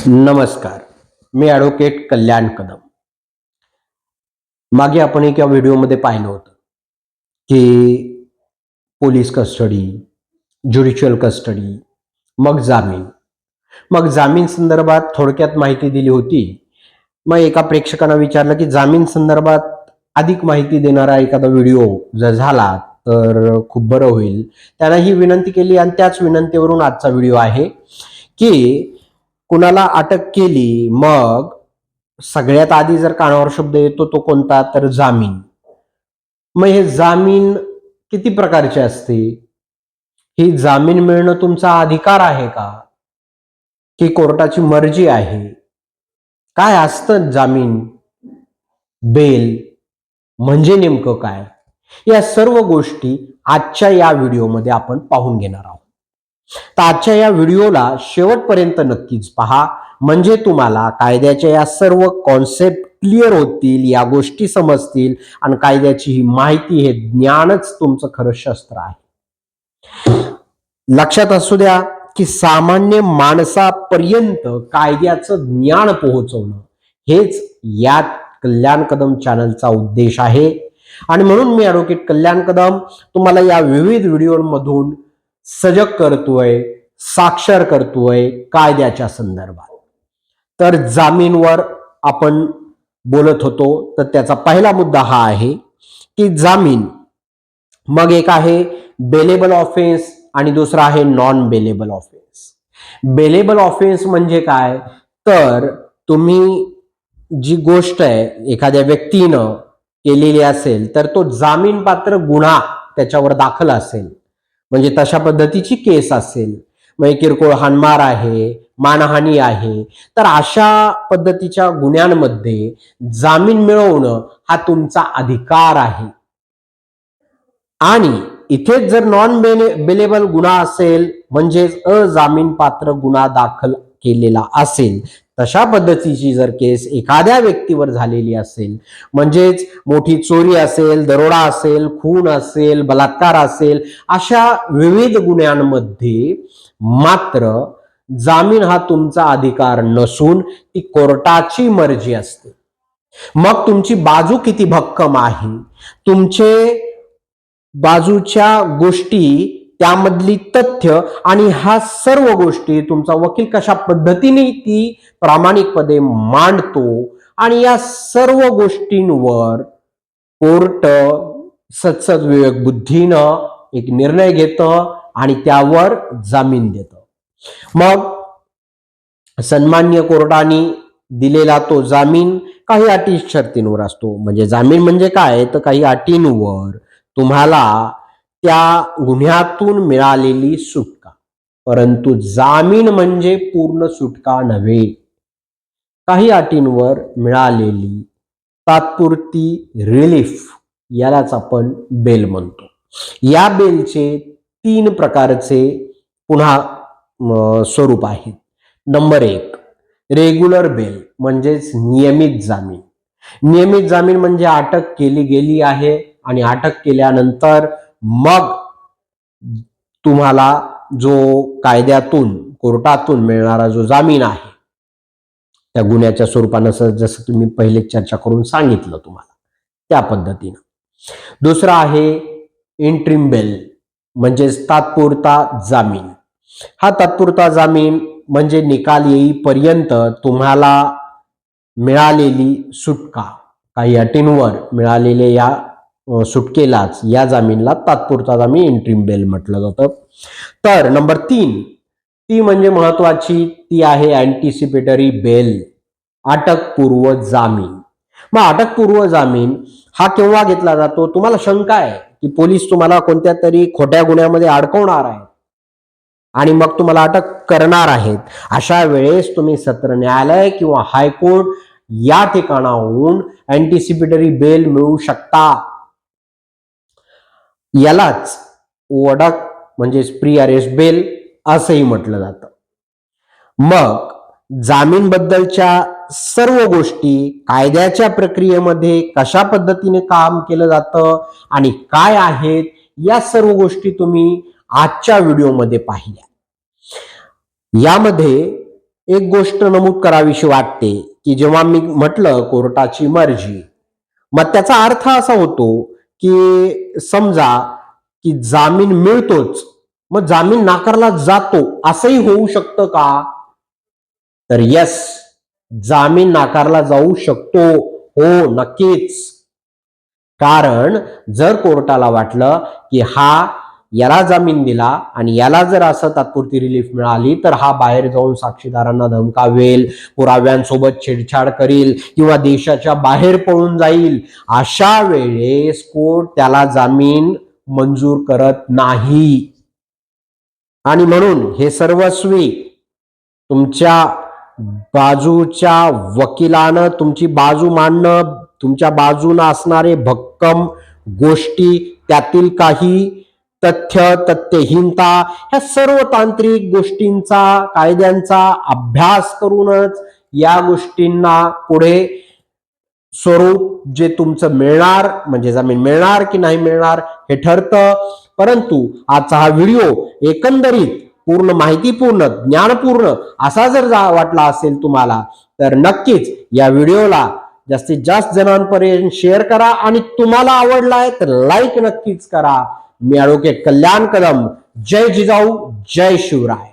नमस्कार. मी ॲडव्होकेट कल्याण कदम. मागे आपण एका व्हिडिओमध्ये पाहिलं होतं की पोलीस कस्टडी, ज्युडिशियल कस्टडी, मग जामीन. मग जामीन संदर्भात थोडक्यात माहिती दिली होती. मग एका प्रेक्षकानं विचारलं की जामीन संदर्भात अधिक माहिती देणारा एखादा व्हिडिओ जर झाला तर खूप बरं होईल. त्यानं ही विनंती केली आणि त्याच विनंतीवरून आजचा व्हिडिओ आहे की कुणाला अटक केली, मग सगळ्यात आधी जर कानावर शब्द येतो तो कोणता, तर जामीन. मग हे जामीन किती प्रकारचे असते? ही जामीन मिळणं तुमचा अधिकार आहे का, की कोर्टाची मर्जी आहे? काय असतं जामीन, बेल म्हणजे नेमकं काय? या सर्व गोष्टी आजच्या या व्हिडिओमध्ये आपण पाहून घेणार आहोत. तर आजच्या या व्हिडिओला शेवटपर्यंत नक्कीच पहा, म्हणजे तुम्हाला कायद्याच्या या सर्व कॉन्सेप्ट क्लिअर होतील, या गोष्टी समजतील आणि कायद्याची ही माहिती, हे ज्ञानच तुमचं खरं शस्त्र आहे. लक्षात असू द्या की सामान्य माणसापर्यंत कायद्याचं ज्ञान पोहोचवणं हेच या कल्याण कदम चॅनलचा उद्देश आहे. आणि म्हणून मी ॲडव्होकेट कल्याण कदम तुम्हाला या विविध व्हिडिओमधून सजग करतोय, साक्षर करतोय कायद्याच्या संदर्भात. तर जामीनवर आपण बोलत होतो, तर त्याचा पहिला मुद्दा हा आहे की जामीन, मग एक आहे बेलेबल ऑफेन्स आणि दुसरा आहे non bailable offence. Bailable offence म्हणजे काय, तर तुम्ही जी गोष्ट आहे एखाद्या व्यक्तीनं केलेली असेल तर तो जामीन पात्र गुन्हा त्याच्यावर दाखल असेल, म्हणजे तशा पद्धतीची केस असेल, म्हणजे किरकोळ हाणमार आहे, मानहानी आहे, तर अशा पद्धतीच्या गुन्ह्यांमध्ये जामीन मिळवणं हा तुमचा अधिकार आहे. आणि इथेच जर नॉन बेलेबल गुन्हा असेल, म्हणजेच अजामीन पात्र गुन्हा दाखल केलेला असेल, तशा पद्धतीची जर केस एखाद्या व्यक्तीवर झालेली असेल, म्हणजेच मोठी चोरी असेल, दरोडा असेल, खून असेल, बलात्कार असेल, अशा विविध गुन्ह्यांमध्ये मात्र जामीन हा तुमचा अधिकार नसून ती कोर्टाची मर्जी असते. मग तुमची बाजू किती भक्कम आहे, तुमचे बाजूच्या गोष्टी, त्यामधली तथ्य आणि ह्या सर्व गोष्टी तुमचा वकील कशा पद्धतीने ती प्रामाणिकपणे मांडतो, आणि या सर्व गोष्टींवर कोर्ट सत्सद विवेक बुद्धीनं एक निर्णय घेतं आणि त्यावर जामीन देतं. मग सन्मान्य कोर्टाने दिलेला तो जामीन काही अटी शर्तींवर असतो. म्हणजे जामीन म्हणजे काय, तर काही अटींवर तुम्हाला त्या गुन्ह्यातून मिळालेली सुटका. परंतु जामीन म्हणजे पूर्ण सुटका नव्हे. काही अटींवर मिळालेली तात्पुरती रिलीफ, यालाच आपण बेल म्हणतो. या बेलचे 3 प्रकारचे पुन्हा स्वरूप आहेत. नंबर 1, रेग्युलर बेल म्हणजेच नियमित जामीन. नियमित जामीन म्हणजे अटक केली गेली आहे आणि अटक केल्यानंतर मग तुम्हाला जो कायद्यातून, कोर्टातून मिळणारा जो जामीन आहे, त्या गुन्ह्याच्या स्वरूपानं जसं तुम्ही पहिले चर्चा करून सांगितलं तुम्हाला त्या पद्धतीनं. दुसरा आहे इंट्रीम बेल, म्हणजेच तात्पुरता जामीन. हा तात्पुरता जामीन म्हणजे निकाल येईपर्यंत तुम्हाला मिळालेली सुटका, काही अटींवर मिळालेल्या या सुटकेलाच, या जामीनला तात्पुरता जामीन, इंट्रीम बेल म्हटलं जातं. तर नंबर 3, ती म्हणजे महत्वाची, ती आहे अँटिसिपेटरी बेल, अटकपूर्व जामीन. मग अटकपूर्व जामीन हा केव्हा घेतला जातो? तुम्हाला शंका आहे की पोलीस तुम्हाला कोणत्या तरी खोट्या गुन्ह्यामध्ये अडकवणार आहेत आणि मग तुम्हाला अटक करणार आहेत. अशा वेळेस तुम्ही सत्र न्यायालय किंवा हायकोर्ट या ठिकाणाहून अँटिसिपेटरी बेल मिळवू शकता. यालाच ओडक म्हणजेच प्री अरेस्ट बेल असंही म्हटलं जातं. मग जामीन बद्दलच्या सर्व गोष्टी, कायद्याच्या प्रक्रियेमध्ये कशा पद्धतीने काम केलं जातं आणि काय आहेत, या सर्व गोष्टी तुम्ही आजच्या व्हिडिओमध्ये पाहिल्या. यामध्ये एक गोष्ट नमूद करावीशी वाटते की जेव्हा मी म्हटलं कोर्टाची मर्जी, मग त्याचा अर्थ असा होतो की समजा की जामीन मिळतोच, मग जामीन नाकारला जातो असंही होऊ शकतं का? तर यस, जामीन नाकारला जाऊ शकतो. हो, नक्कीच. कारण जर कोर्टाला वाटलं की याला जामीन दिला आणि याला जर असं तात्पुरती रिलीफ मिळाली तर हा बाहेर जाऊन साक्षीदारांना धमकावेल, पुराव्यांसोबत छेडछाड करील किंवा देशाच्या बाहेर पळून जाईल, अशा वेळेस कोर्ट त्याला जामीन मंजूर करत नाही. आणि म्हणून हे सर्वस्वी तुमच्या बाजूच्या वकिलानं तुमची बाजू मांडणं, तुमच्या बाजूने असणारे भक्कम गोष्टी, त्यातील काही तथ्यहीनता, ह्या सर्व तांत्रिक गोष्टींचा, कायद्यांचा अभ्यास करूनच या गोष्टींना पुढे स्वरूप जे तुमचं मिळणार, म्हणजे जामीन मिळणार की नाही मिळणार हे ठरतं. परंतु आजचा हा व्हिडिओ एकंदरीत पूर्ण माहितीपूर्ण, ज्ञानपूर्ण असा जर वाटला असेल तुम्हाला, तर नक्कीच या व्हिडिओला जास्तीत जास्त जणांपर्यंत शेअर करा आणि तुम्हाला आवडलाय तर लाईक नक्कीच करा. मी ॲडव्होकेट कल्याण कदम. जय जिजाऊ, जय शिवराय.